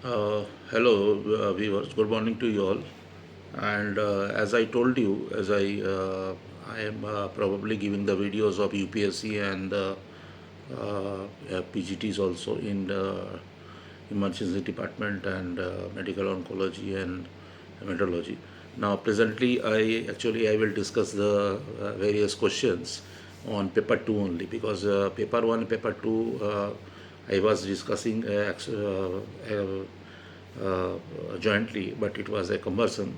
Hello, viewers. Good morning to you all. And as I told you, I am probably giving the videos of UPSC and PGTs also in the emergency department and medical oncology and hematology. Now, presently, I will discuss the various questions on paper two only because paper one, paper two, I was discussing jointly, but it was a cumbersome.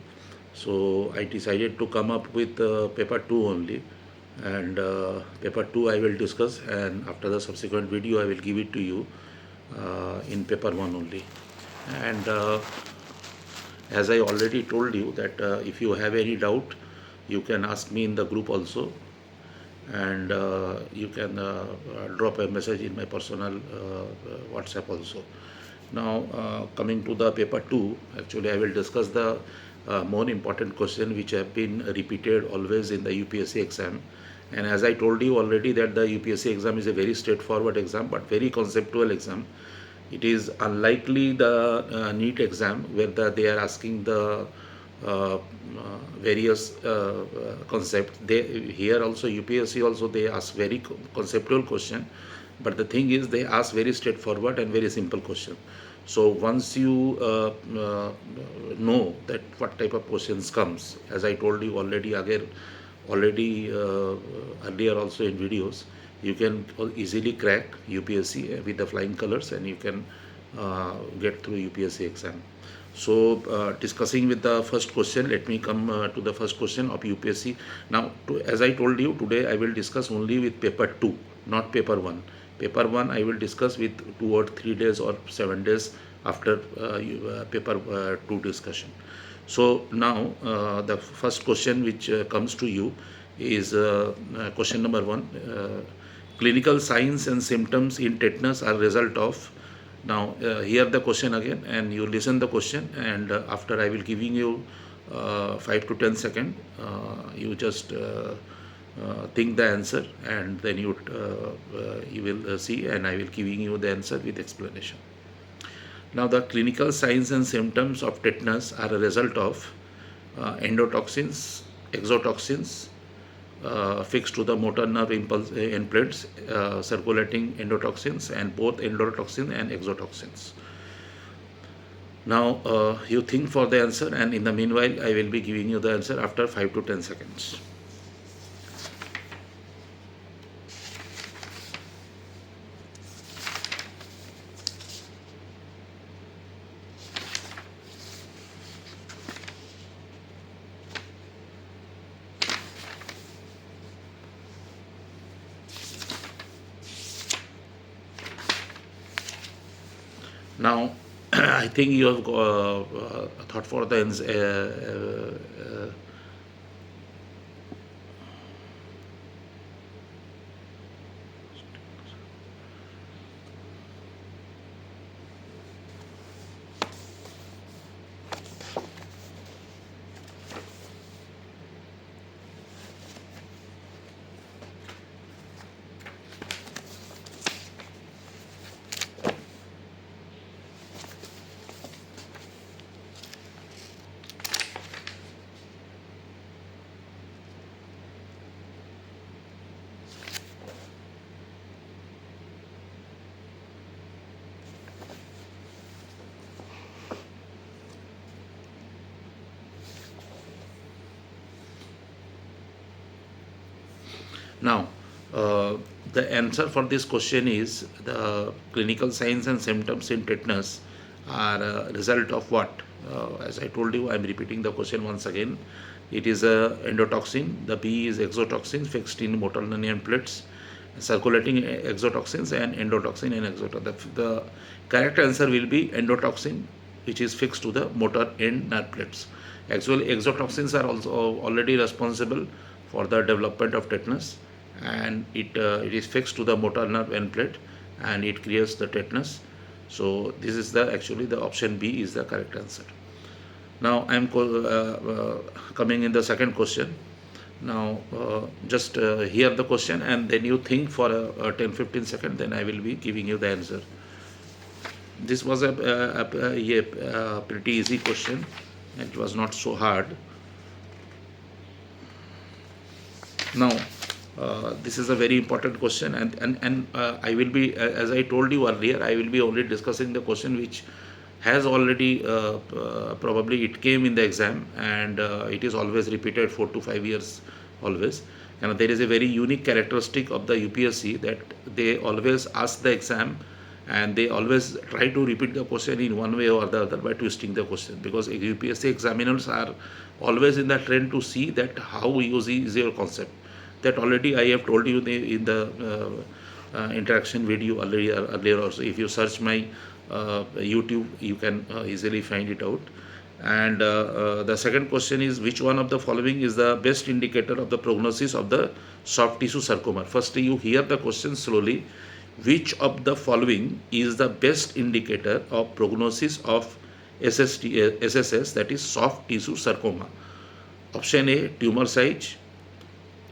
So I decided to come up with paper 2 only, and paper 2 I will discuss, and after the subsequent video I will give it to you in paper 1 only. And as I already told you that if you have any doubt, you can ask me in the group also, and you can drop a message in my personal WhatsApp also. Now, coming to the paper 2, actually I will discuss the more important question which have been repeated always in the UPSC exam. And as I told you already that the UPSC exam is a very straightforward exam but very conceptual exam. It is unlikely the NEET exam where they are asking the various concepts. Here also UPSC also they ask very conceptual question, but the thing is they ask very straightforward and very simple question. So once you know that what type of questions comes, as I told you already again, already earlier also in videos, you can easily crack UPSC with the flying colors, and you can get through UPSC exam. So discussing with the first question, let me come to the first question of UPSC. Now, as I told you, today I will discuss only with paper 2, not paper 1. Paper 1 I will discuss with 2 or 3 days or 7 days after paper 2 discussion. So now the first question which comes to you is question number 1. Clinical signs and symptoms in tetanus are result of. Now hear the question again, and you listen the question, and after I will giving you 5 to 10 seconds, you just think the answer, and then you will see, and I will giving you the answer with explanation. Now, the clinical signs and symptoms of tetanus are a result of endotoxins, exotoxins fixed to the motor nerve impulse imprints, circulating endotoxins, and both endotoxin and exotoxins. Now, you think for the answer, and in the meanwhile, I will be giving you the answer after 5 to 10 seconds. Now, I think you have thought for the Now, the answer for this question is the clinical signs and symptoms in tetanus are a result of what? As I told you, I am repeating the question once again. It is a endotoxin. The B is exotoxin fixed in motor neuron plates, circulating exotoxins, and endotoxin and exotoxin. The correct answer will be endotoxin, which is fixed to the motor end nerve plates. Actually, exotoxins are also already responsible for the development of tetanus, and it is fixed to the motor nerve end plate, and it creates the tetanus. So this is the actually the option B is the correct answer. Now I am coming in the second question. Now just hear the question, and then you think for 10-15 seconds, then I will be giving you the answer. This was a pretty easy question. It was not so hard. Now, this is a very important question, and I will be, as I told you earlier, I will be only discussing the question which has already probably it came in the exam, and it is always repeated 4 to 5 years always. And there is a very unique characteristic of the UPSC that they always ask the exam, and they always try to repeat the question in one way or the other by twisting the question, because UPSC examiners are always in the trend to see that how easy is your concept. That already I have told you in the interaction video earlier also. If you search my YouTube, you can easily find it out. And the second question is, which one of the following is the best indicator of the prognosis of the soft tissue sarcoma? First, you hear the question slowly. Which of the following is the best indicator of prognosis of SSS, that is soft tissue sarcoma? Option A, tumor size.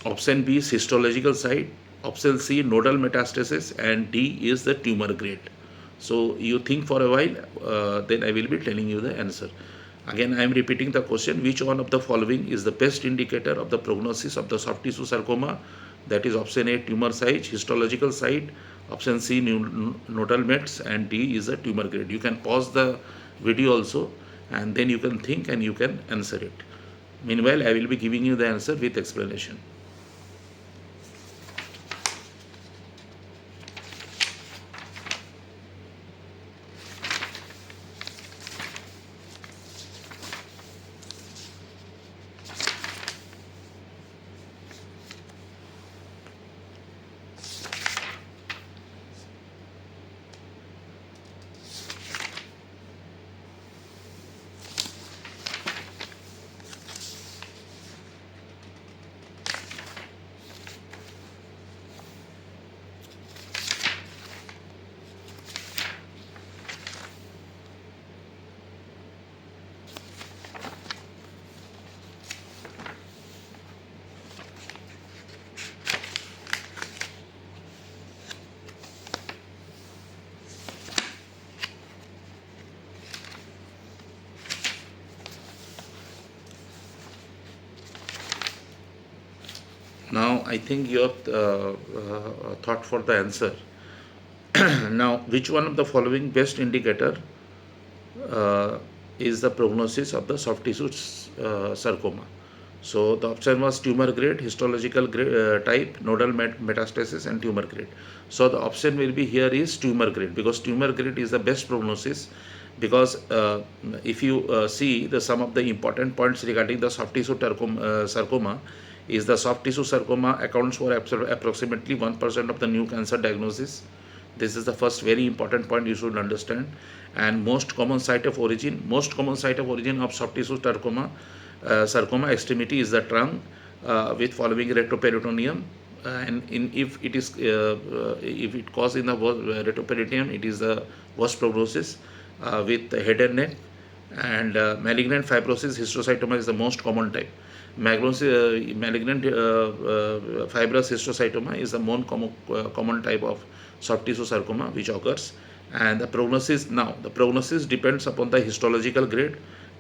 Option B is histological site. Option C, nodal metastasis, and D is the tumor grade. So you think for a while, then I will be telling you the answer. Again, I am repeating the question. Which one of the following is the best indicator of the prognosis of the soft tissue sarcoma? That is option A, tumor size, histological site. Option C, nodal mets, and D is the tumor grade. You can pause the video also, and then you can think and you can answer it. Meanwhile, I will be giving you the answer with explanation. Now, I think you have thought for the answer. Now, which one of the following best indicator is the prognosis of the soft tissue sarcoma? So the option was tumor grade, histological type, nodal metastasis, and tumor grade. So the option will be here is tumor grade, because tumor grade is the best prognosis. Because if you see the some of the important points regarding the soft tissue sarcoma, is the soft tissue sarcoma accounts for approximately 1% of the new cancer diagnosis. This is the first very important point you should understand. And most common site of origin of soft tissue sarcoma extremity is the trunk, with following retroperitoneum. And if it causes in the retroperitoneum, it is the worst prognosis, with the head and neck. And malignant fibrosis histiocytoma is the most common type. Malignant fibrous histiocytoma is the most common type of soft tissue sarcoma which occurs. And the prognosis depends upon the histological grade,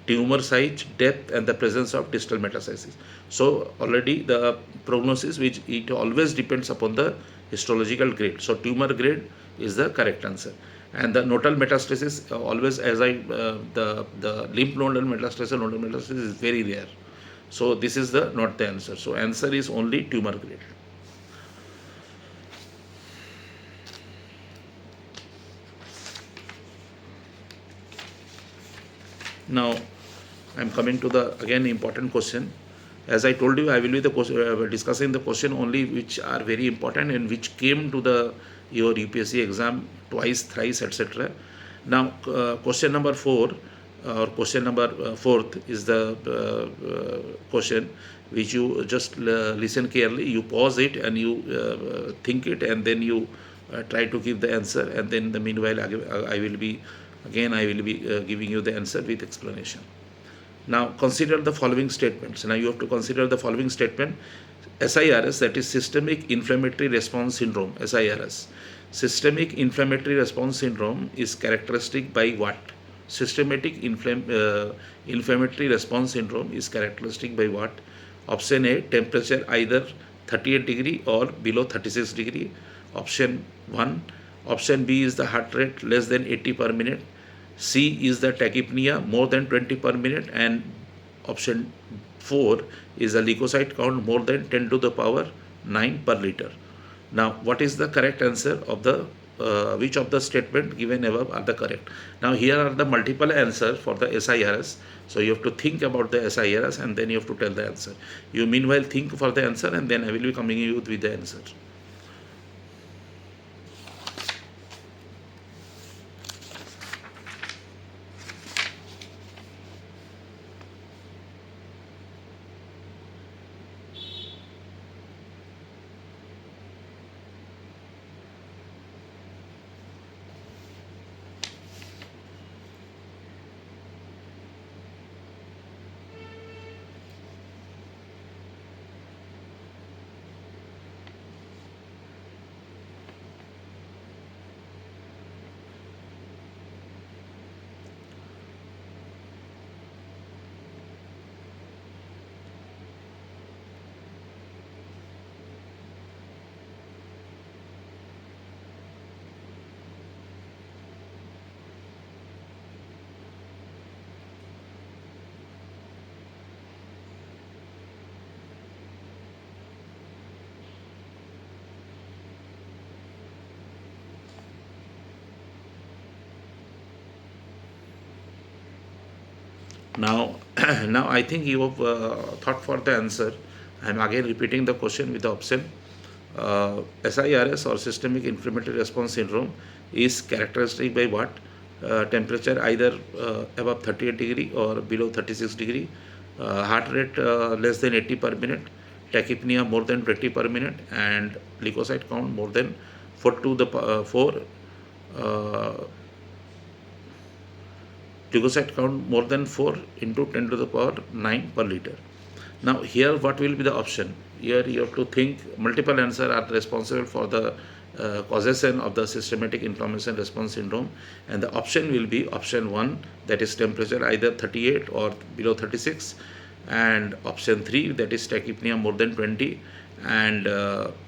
tumor size, depth, and the presence of distal metastasis. So already the prognosis, which it always depends upon the histological grade. So tumor grade is the correct answer. And the nodal metastasis, always as the lymph nodal metastasis is very rare. So this is not the answer. So answer is only tumor grade. Now I am coming to the again important question. As I told you, I will be discussing the question only which are very important and which came to your UPSC exam twice, thrice, etc. Now question number 4 or question number 4th is the question which you just listen carefully. You pause it and you think it, and then you try to give the answer. And then the meanwhile I will be giving you the answer with explanation. Now consider the following statements. Now you have to consider the following statement. SIRS, that is systemic inflammatory response syndrome, SIRS. Systemic inflammatory response syndrome is characteristic by what? Systematic inflammatory response syndrome is characteristic by what? Option A, temperature either 38 degree or below 36 degree. Option 1. Option B is the heart rate less than 80 per minute. C is the tachypnea more than 20 per minute, and option 4 is a leukocyte count more than 10 to the power 9 per liter. Now, what is the correct answer of the which of the statement given above are the correct? Now, here are the multiple answers for the SIRS. So, you have to think about the SIRS and then you have to tell the answer. You meanwhile think for the answer and then I will be coming you with the answer. Now, now I think you have thought for the answer. I am again repeating the question with the option. SIRS or systemic inflammatory response syndrome is characteristic by what? Temperature either above 38 degree or below 36 degree, heart rate less than 80 per minute, tachypnea more than 20 per minute, and leukocyte count more than 4 to the 4 leukocyte count more than 4 into 10 to the power 9 per liter. Now, here what will be the option? Here you have to think multiple answers are responsible for the causation of the systematic inflammation response syndrome, and the option will be option 1, that is temperature either 38 or below 36, and option 3, that is tachypnea more than 20, and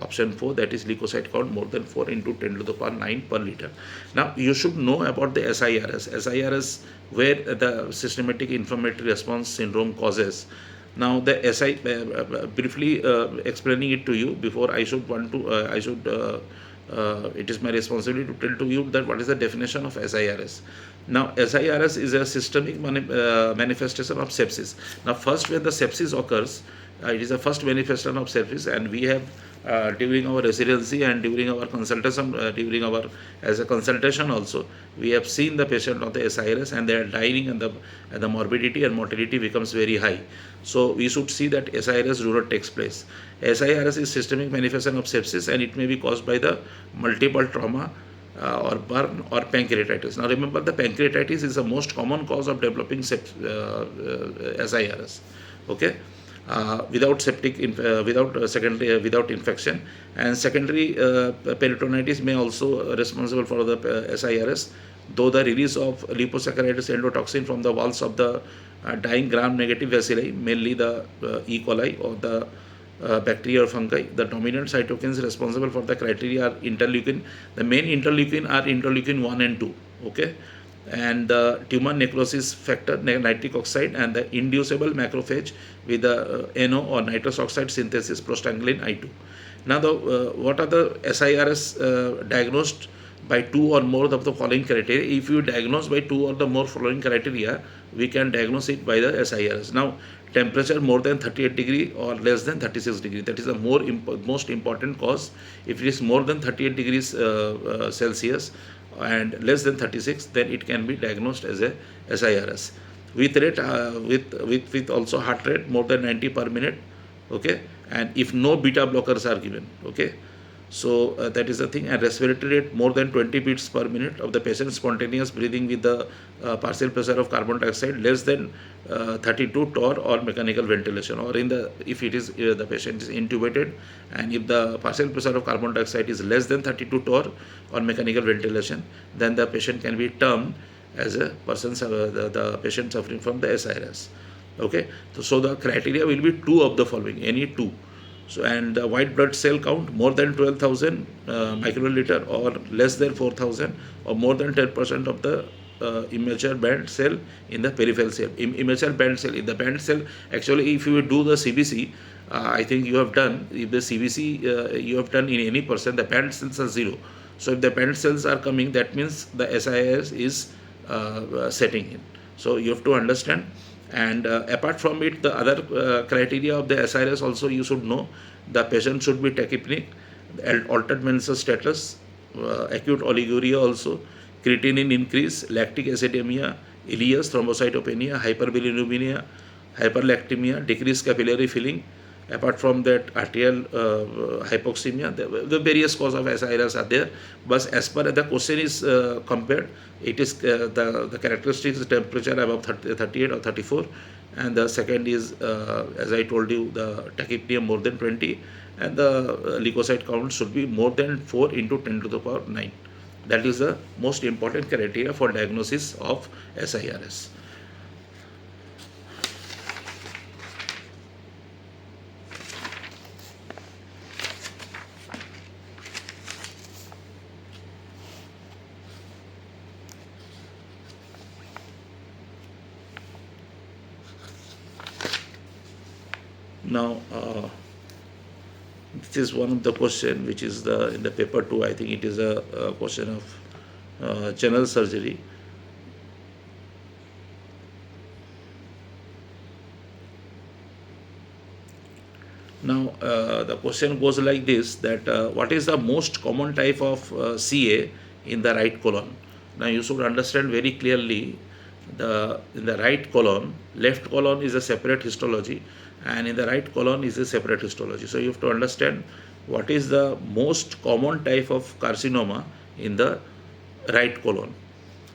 option 4, that is leukocyte count more than 4 into 10 to the power 9 per liter. Now, you should know about the SIRS, where the systematic inflammatory response syndrome causes. Now, the briefly explaining it to you before I should it is my responsibility to tell to you that what is the definition of SIRS. Now, SIRS is a systemic manifestation of sepsis. Now, first when the sepsis occurs, it is the first manifestation of sepsis, and we have during our residency and during our consultation, during our as a consultation also, we have seen the patient of the SIRS and they are dying, and the morbidity and mortality becomes very high. So we should see that SIRS do not takes place. SIRS is systemic manifestation of sepsis, and it may be caused by the multiple trauma or burn or pancreatitis. Now remember, the pancreatitis is the most common cause of developing SIRS. Okay. Without secondary without infection, and secondary peritonitis may also responsible for the SIRS, though the release of liposaccharides endotoxin from the walls of the dying gram-negative bacilli, mainly the E. coli or the bacteria or fungi. The dominant cytokines responsible for the criteria are interleukin. The main interleukin are interleukin 1 and 2. Okay. And the tumor necrosis factor, nitric oxide, and the inducible macrophage with the NO or nitrous oxide synthesis, prostaglandin I2. Now, what are the SIRS diagnosed by 2 or more of the following criteria? If you diagnose by 2 or the more following criteria, we can diagnose it by the SIRS. Now, temperature more than 38 degree or less than 36 degree, that is the most important cause. If it is more than 38 degrees Celsius and less than 36, then it can be diagnosed as a SIRS. With rate with also heart rate more than 90 per minute. Okay, and if no beta blockers are given. Okay, So that is the thing. And respiratory rate more than 20 beats per minute of the patient, spontaneous breathing with the partial pressure of carbon dioxide less than 32 torr or mechanical ventilation, or in the if it is the patient is intubated, and if the partial pressure of carbon dioxide is less than 32 torr or mechanical ventilation, then the patient can be termed as a person, the patient suffering from the SIRS. Okay, so the criteria will be two of the following, any two. So, and the white blood cell count more than 12,000 microliter or less than 4,000, or more than 10% of the immature band cell in the peripheral cell. Immature band cell, in the band cell, actually if you do the CBC, I think you have done, if the CBC you have done in any person, the band cells are zero. So if the band cells are coming, that means the SIS is setting in. So you have to understand. And apart from it, the other criteria of the SIRS also you should know. The patient should be tachypneic, altered menses status, acute oliguria also, creatinine increase, lactic acidemia, ileus, thrombocytopenia, hyperbilirubinemia, hyperlactemia, decreased capillary filling. Apart from that, arterial hypoxemia, the various cause of SIRS are there. But as per the question is compared, it is the characteristics is temperature above 38 or 34, and the second is as I told you, the tachypnea more than 20, and the leukocyte count should be more than 4 into 10 to the power 9. That is the most important criteria for diagnosis of SIRS. Now, this is one of the question which is the in the paper 2. I think it is a question of general surgery. Now, the question goes like this, that what is the most common type of CA in the right colon? Now, you should understand very clearly, in the right colon, left colon is a separate histology, and in the right colon is a separate histology. So, you have to understand what is the most common type of carcinoma in the right colon.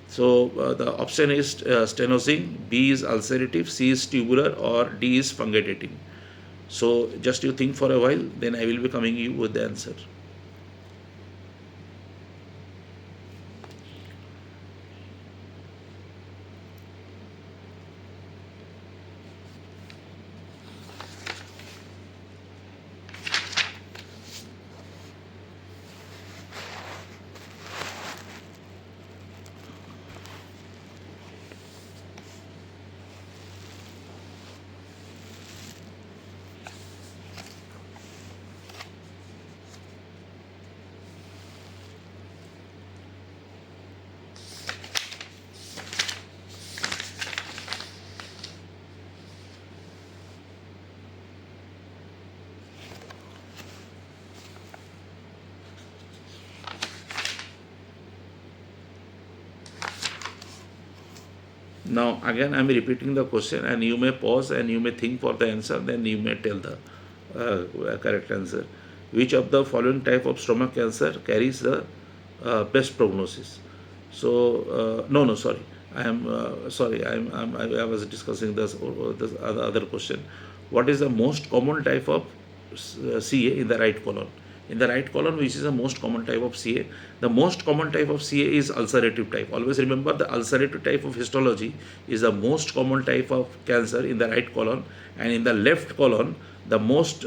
So, the option is stenosing, B is ulcerative, C is tubular, or D is fungating. So just you think for a while, then I will be coming you with the answer. Now again I am repeating the question, and you may pause and you may think for the answer, then you may tell the correct answer. Which of the following type of stomach cancer carries the best prognosis? So no, sorry, I am sorry, I was discussing this other question. What is the most common type of CA in the right colon? In the right colon, which is the most common type of CA? The most common type of CA is ulcerative type. Always remember, the ulcerative type of histology is the most common type of cancer in the right colon, and in the left colon, the most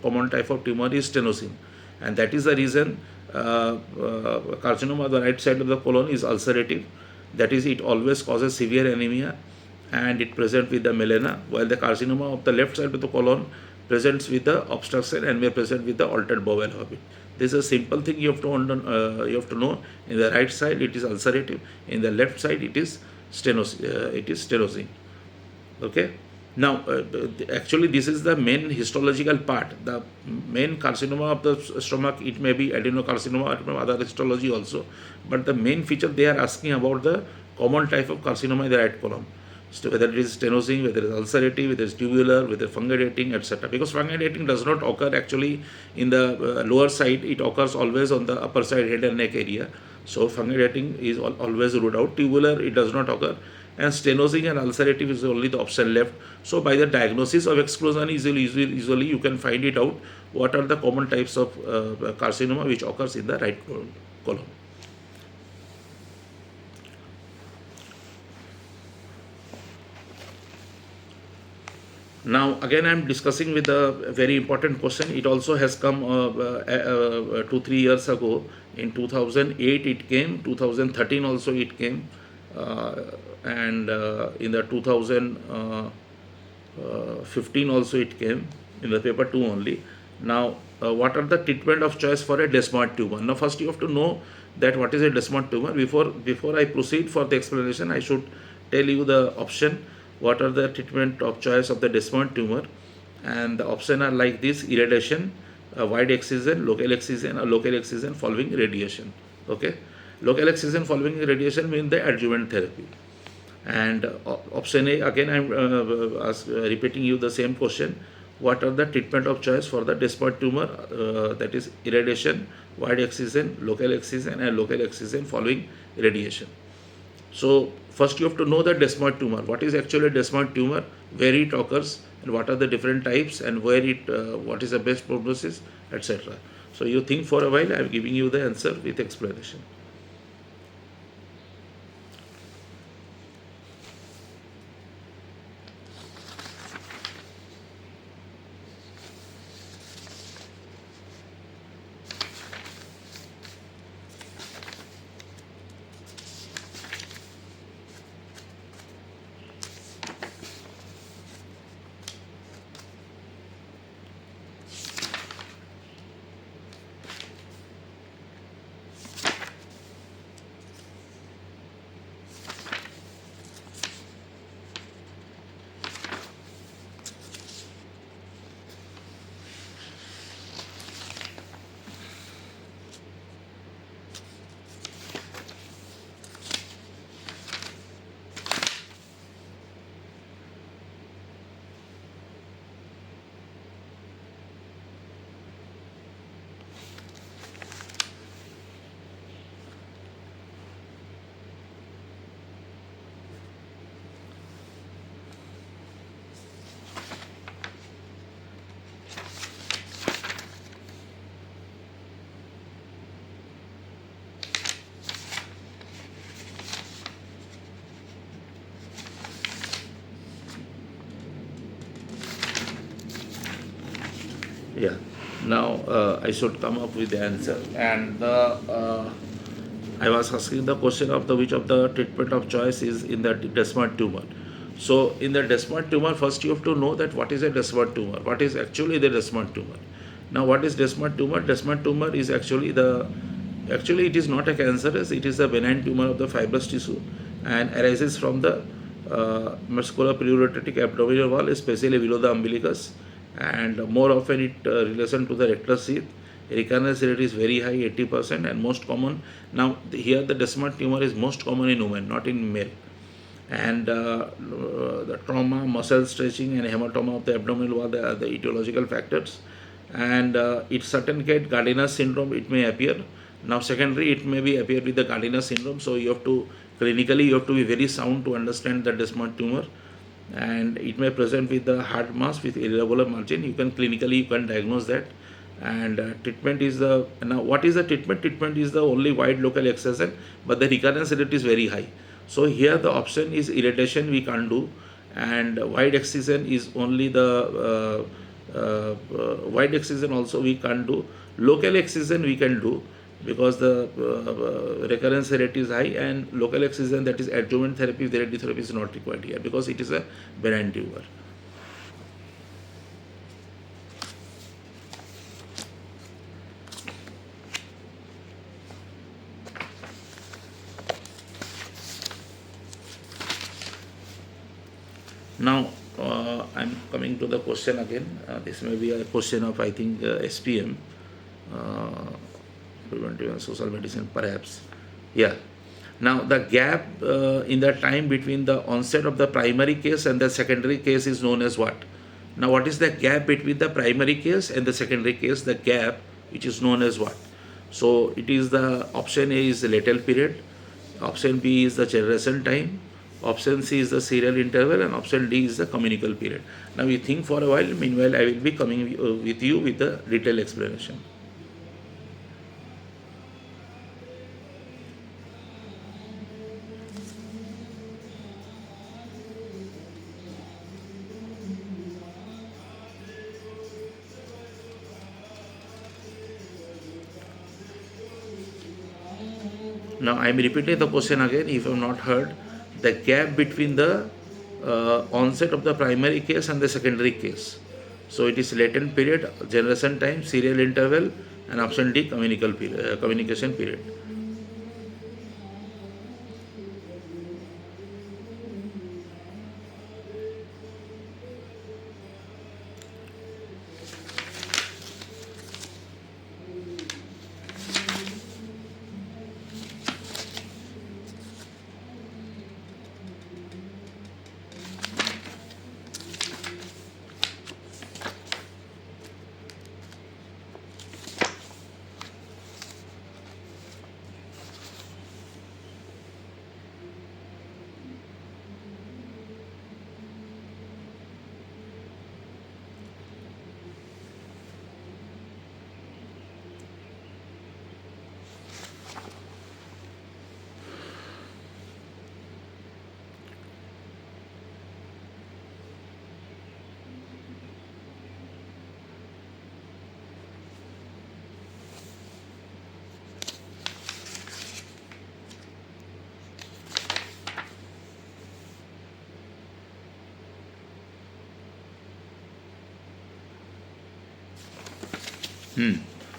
common type of tumor is stenosing, and that is the reason carcinoma of the right side of the colon is ulcerative. That is, it always causes severe anemia, and it presents with the melena, while the carcinoma of the left side of the colon presents with the obstruction and may present with the altered bowel habit. This is a simple thing you have to know. In the right side it is ulcerative, in the left side it is stenosing. Okay. Now, actually, this is the main histological part. The main carcinoma of the stomach, it may be adenocarcinoma, it may be other histology also. But the main feature they are asking about the common type of carcinoma in the right colon. So whether it is stenosing, whether it is ulcerative, whether it is tubular, whether fungating, etc. Because fungating does not occur actually in the lower side, it occurs always on the upper side, head and neck area. So fungating is always ruled out. Tubular, it does not occur. And stenosing and ulcerative is only the option left. So by the diagnosis of exclusion, usually you can find it out what are the common types of carcinoma which occurs in the right colon. Now again I am discussing with a very important question. It also has come 2-3 years ago. In 2008 it came, 2013 also it came, and in the 2015 also it came in the paper 2 only. Now what are the treatment of choice for a desmoid tumor? Now first you have to know that what is a desmoid tumor. Before I proceed for the explanation, I should tell you the option. What are the treatment of choice of the desmoid tumor? And the option are like this: irradiation, wide excision, local excision, or local excision following radiation. Okay, local excision following radiation means the adjuvant therapy. And option A, again I am repeating you the same question. What are the treatment of choice for the desmoid tumor? That is irradiation, wide excision, local excision, and local excision following radiation. So first you have to know the desmoid tumor. What is actually a desmoid tumor, where it occurs, and what are the different types, and what is the best prognosis, etc. So you think for a while. I am giving you the answer with explanation. Yeah. Now I should come up with the answer. And I was asking the question of the which of the treatment of choice is in the desmoid tumor. So in the desmoid tumor, first you have to know that what is a desmoid tumor. What is actually the desmoid tumor? Now what is desmoid tumor? Desmoid tumor is actually it is not a cancerous. It is a benign tumor of the fibrous tissue and arises from the musculopleurotic abdominal wall, especially below the umbilicus, and more often it relation to the rectal sheath. Recurrence rate is very high, 80%, and most common. Now here the desmoid tumor is most common in women, not in male. And the trauma, muscle stretching, and hematoma of the abdominal wall are the etiological factors. And it certain case Gardner's syndrome it may appear. Now secondary it may be appear with the Gardner's syndrome. So you have to clinically you have to be very sound to understand the desmoid tumor, and it may present with the hard mass with irregular margin. You can diagnose that. And treatment is the now what is the treatment? Treatment is the only wide local excision, but the recurrence rate is very high. So here the option is irradiation we can't do, and wide excision is only the wide excision also we can't do. Local excision we can do because the recurrence rate is high, and local excision, that is adjuvant therapy, the radiotherapy is not required here because it is a benign tumor. Now I'm coming to the question again. This may be a question of I think SPM, preventive and social medicine perhaps. Yeah. Now, the gap in the time between the onset of the primary case and the secondary case is known as what? Now, what is the gap between the primary case and the secondary case? The gap, which is known as what? So, it is the option A is the latent period, option B is the generation time, option C is the serial interval, and option D is the communicable period. Now, you think for a while. Meanwhile, I will be coming with you with the detailed explanation. Now I am repeating the question again if you have not heard. The gap between the onset of the primary case and the secondary case. So it is latent period, generation time, serial interval, and option D communication period.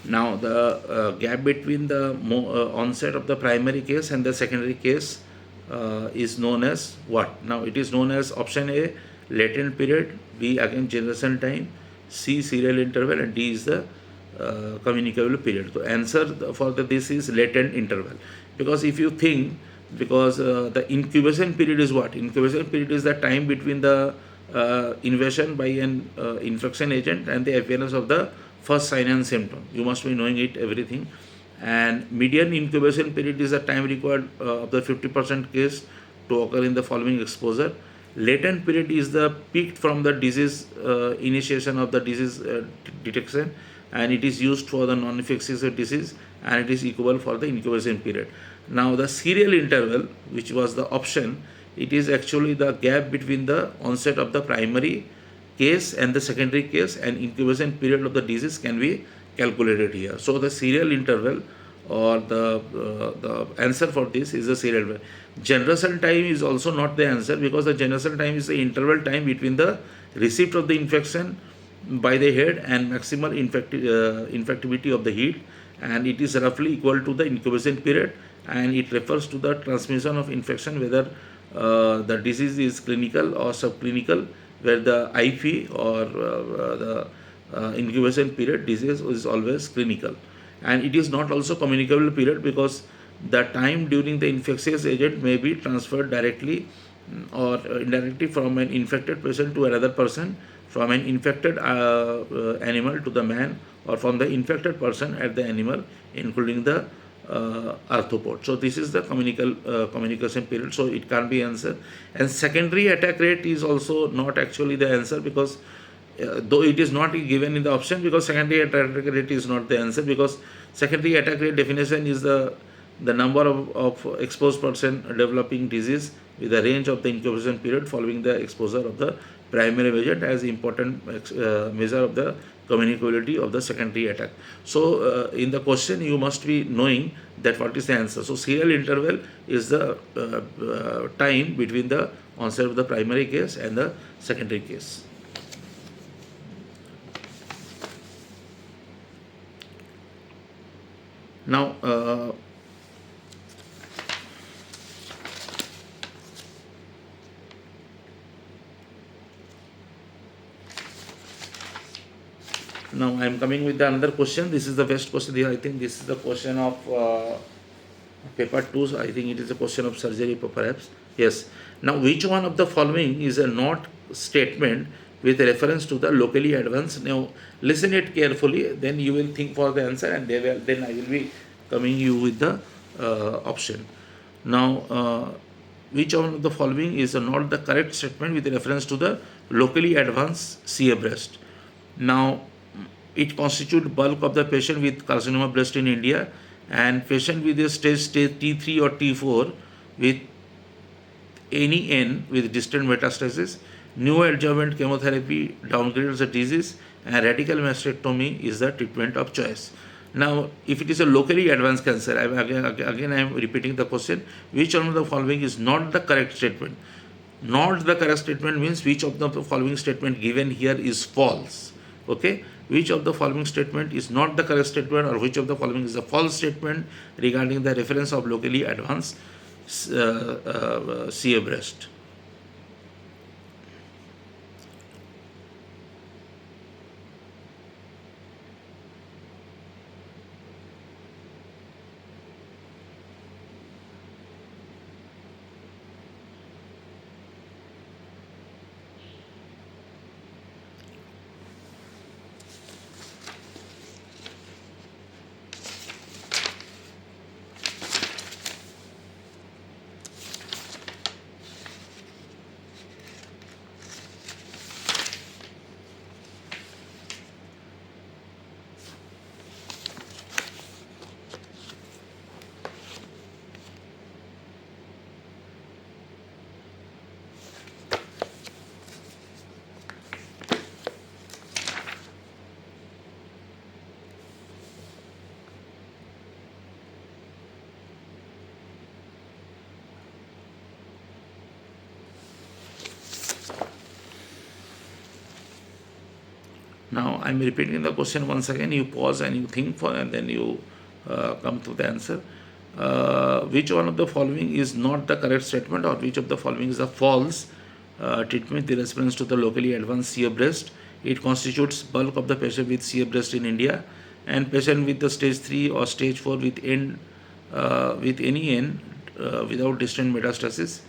Now, the gap between the onset of the primary case and the secondary case is known as what? Now, it is known as option A, latent period, B, again, generation time, C, serial interval, and D is the communicable period. So, answer for this is latent interval. Because if you think, because the incubation period is what? Incubation period is the time between the invasion by an infection agent and the appearance of the first sign and symptom. You must be knowing it, everything. And median incubation period is the time required of the 50% case to occur in the following exposure. Latent period is the peak from the disease initiation of the disease detection, and it is used for the non-infectious disease, and it is equal for the incubation period. Now, the serial interval, which was the option, it is actually the gap between the onset of the primary case and the secondary case, and incubation period of the disease can be calculated here. So the serial interval, or the answer for this is the serial interval. Generation time is also not the answer, because the generation time is the interval time between the receipt of the infection by the head and maximal infectivity of the heat, and it is roughly equal to the incubation period, and it refers to the transmission of infection, whether the disease is clinical or subclinical, where the IP or the incubation period disease is always clinical. And it is not also communicable period, because the time during the infectious agent may be transferred directly or indirectly from an infected patient to another person, from an infected animal to the man, or from the infected person at the animal, including the arthropod. So this is the communication period. So it can't be answer. And secondary attack rate is also not actually the answer, because though it is not given in the option, because secondary attack rate is not the answer, because secondary attack rate definition is the number of exposed person developing disease with the range of the incubation period following the exposure of the primary agent as important measure of the communicability of the secondary attack. So in the question you must be knowing that what is the answer. So serial interval is the time between the onset of the primary case and the secondary case. Now I am coming with the another question. This is the best question here. I think this is the question of paper 2, I think it is a question of surgery perhaps. Yes. Now, which one of the following is a not statement with reference to the locally advanced? Now, listen it carefully, then you will think for the answer, and then I will be coming you with the option. Now, which one of the following is not the correct statement with reference to the locally advanced CA breast? Now, it constitutes bulk of the patient with carcinoma breast in India, and patient with a stage T3 or T4 with any N with distant metastasis, neoadjuvant chemotherapy downgrades the disease, and radical mastectomy is the treatment of choice. Now, if it is a locally advanced cancer, I am repeating the question, which one of the following is not the correct statement? Not the correct statement means which of the following statement given here is false. Okay, which of the following statement is not the correct statement, or which of the following is a false statement regarding the reference of locally advanced CA breast? Now I am repeating the question once again. You pause and you think for, and then you come to the answer. Which one of the following is not the correct statement, or which of the following is a false treatment with reference to the locally advanced CA breast? It constitutes bulk of the patient with CA breast in India, and patient with the stage 3 or stage 4 with any N without distant metastasis,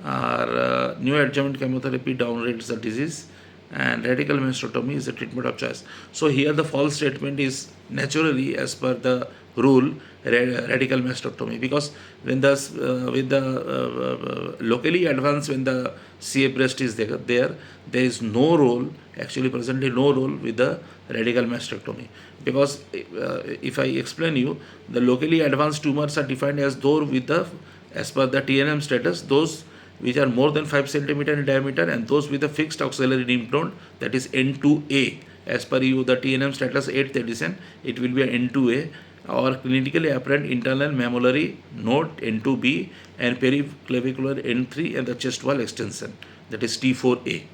or neoadjuvant chemotherapy downgrades the disease, and radical mastectomy is the treatment of choice. So here the false statement is naturally, as per the rule, radical mastectomy, because when the with the locally advanced, when the CA breast is there is no role, actually presently no role with the radical mastectomy, because if I explain you, the locally advanced tumors are defined as those with the, as per the TNM status, those which are more than 5 centimeter in diameter, and those with a fixed auxiliary lymph node, that is N2A. As per you, the TNM status 8th edition, it will be an N2A, or clinically apparent internal mammillary node N2B, and periclavicular N3, and the chest wall extension, that is T4A.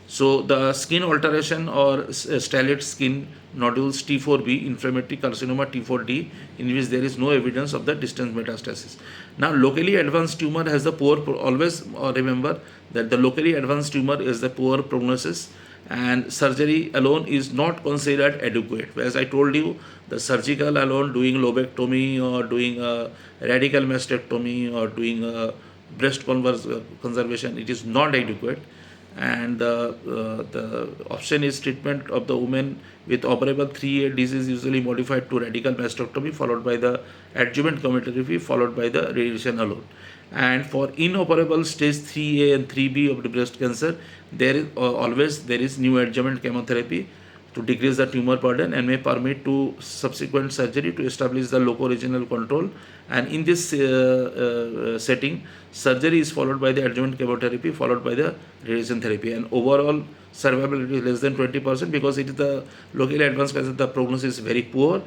So the skin alteration or stellate skin nodules T4B, inflammatory carcinoma T4D, in which there is no evidence of the distant metastasis. Now, locally advanced tumor has the poor, always remember that the locally advanced tumor is the poor prognosis, and surgery alone is not considered adequate. As I told you, the surgical alone, doing lobectomy or doing a radical mastectomy or doing a breast conservation, it is not adequate. And the option is treatment of the women with operable 3A disease, usually modified to radical mastectomy, followed by the adjuvant chemotherapy, followed by the radiation alone. And for inoperable stage 3A and 3B of the breast cancer, there is always there is neoadjuvant chemotherapy to decrease the tumor burden, and may permit to subsequent surgery to establish the loco-regional control. And in this setting, surgery is followed by the adjuvant chemotherapy, followed by the radiation therapy, and overall survivability is less than 20%, because it is the locally advanced cancer, the prognosis is very poor.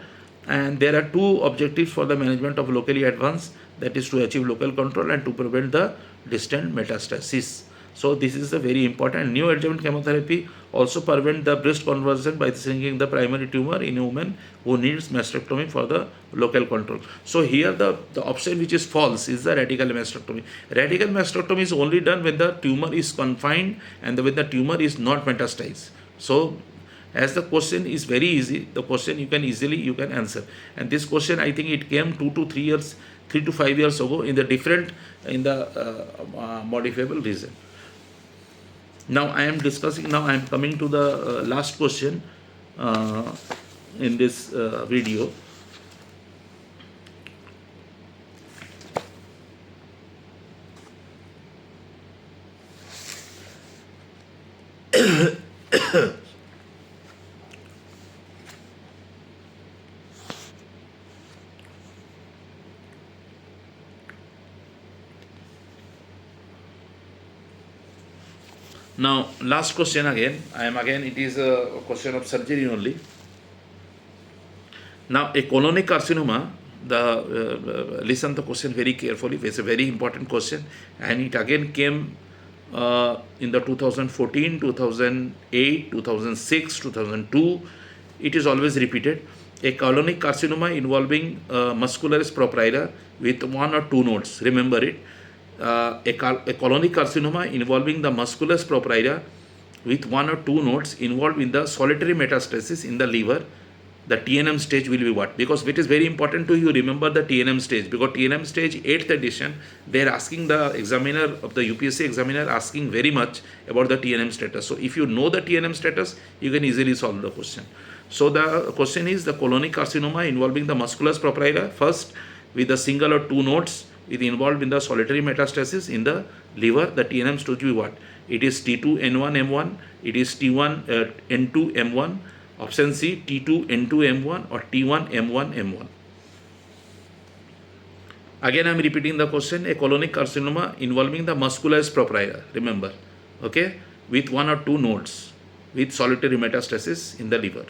And there are two objectives for the management of locally advanced, that is to achieve local control and to prevent the distant metastasis. So this is a very important. Neoadjuvant chemotherapy also prevent the breast conversion by shrinking the primary tumor in a woman who needs mastectomy for the local control. So here the option which is false is the radical mastectomy. Radical mastectomy is only done when the tumor is confined and when the tumor is not metastasized. So as the question is very easy, the question you can easily answer. And this question, I think it came 2 to 3 years 3 to 5 years ago in the different in the modifiable region. Now I am discussing. Now I am coming to the last question in this video. Now, last question again. It is a question of surgery only. Now, a colonic carcinoma, listen the question very carefully. It's a very important question, and it again came in the 2014, 2008, 2006, 2002. It is always repeated. A colonic carcinoma involving muscularis proprietor with 1 or 2 nodes. Remember it. A colonic carcinoma involving the musculus proprietor with 1 or 2 nodes involved in the solitary metastasis in the liver. The TNM stage will be what? Because it is very important to you remember the TNM stage, because TNM stage 8th edition, they are asking the examiner of the UPSC examiner asking very much about the TNM status. So if you know the TNM status, you can easily solve the question. So the question is the colonic carcinoma involving the musculus proprietor first with a single or 2 nodes is involved in the solitary metastasis in the liver. The TNM stage will be what? It is T2N1M1, it is T1N2M1, option C T2N2M1 or T1M1M1. Again I am repeating the question. A colonic carcinoma involving the musculus proprietor, remember, okay, with 1 or 2 nodes with solitary metastasis in the liver.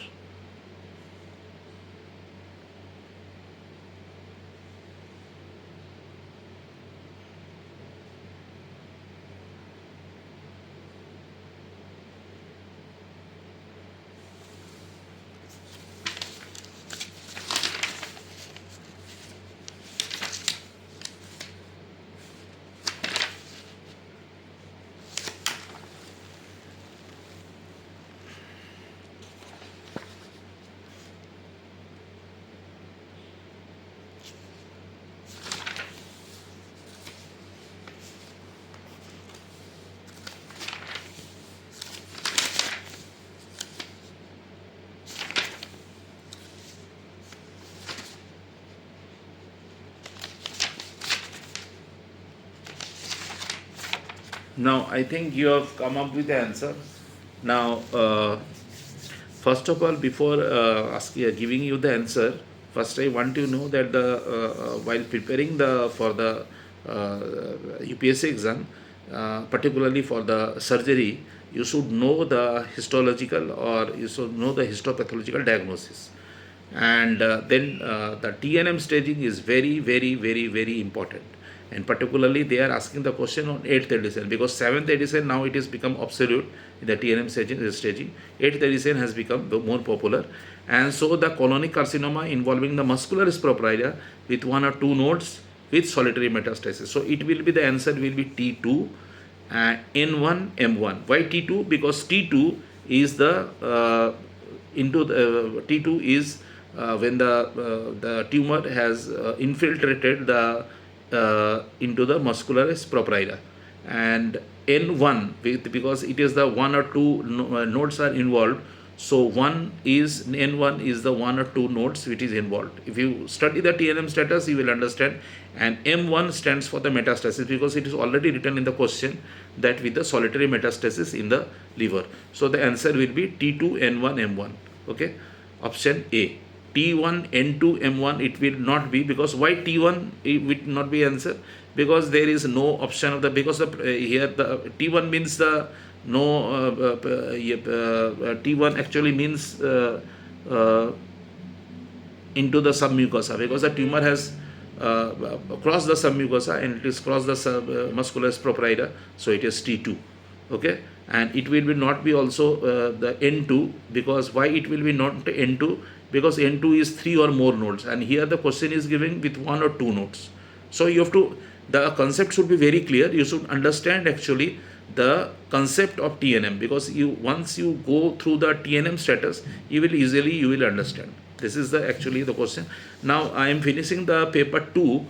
Now I think you have come up with the answer. Now, first of all, before giving you the answer, first I want to know that while preparing for the UPSC exam, particularly for the surgery, you should know the histological or you should know the histopathological diagnosis, and then the TNM staging is very, very, very, very important. And particularly they are asking the question on 8th edition, because 7th edition now it is become obsolete in the TNM staging. 8th edition has become more popular, and so the colonic carcinoma involving the muscularis proprietor with 1 or 2 nodes with solitary metastasis. So it will be, the answer will be T2 N1 M1. Why T2? Because T2 is the T2 is when the tumor has infiltrated the into the muscularis proprietor, and N1 because it is the 1 or 2 nodes are involved. So N1 is the 1 or 2 nodes which is involved. If you study the TNM status, you will understand. And M1 stands for the metastasis, because it is already written in the question that with the solitary metastasis in the liver. So the answer will be T2 N1 M1. Okay, option A. T1 N2 M1 it will not be, because why T1 it will not be answer? Because there is no option of the, because here the T1 means the no T1 actually means into the submucosa, because the tumor has crossed the submucosa and it is crossed the musculus proprietor, so it is T2. Okay, and it will be not be also the N2, because why it will be not N2? Because N2 is 3 or more nodes, and here the question is given with 1 or 2 nodes. So you have to, the concept should be very clear. You should understand actually the concept of TNM, because once you go through the TNM status, you will understand. This is actually the question. Now I am finishing the paper 2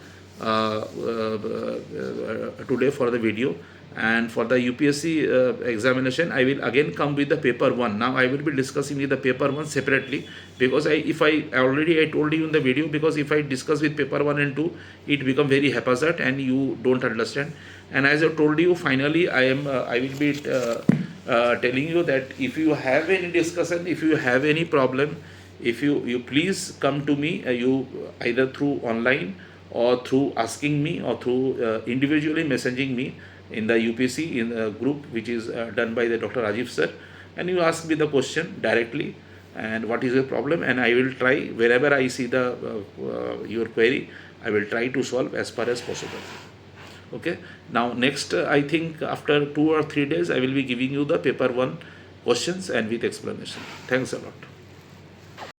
today for the video. And for the UPSC examination, I will again come with the paper 1. Now I will be discussing with the paper 1 separately, because if I already I told you in the video, because if I discuss with paper 1 and 2, it become very haphazard and you don't understand. And as I told you, finally I will be telling you that if you have any discussion, if you have any problem, if you please come to me, you either through online or through asking me or through individually messaging me in the UPC in a group which is done by the Dr. Rajiv sir, and you ask me the question directly and what is your problem, and I will try wherever I see the your query, I will try to solve as far as possible. Okay, now next I think after 2 or 3 days I will be giving you the paper 1 questions and with explanation. Thanks a lot.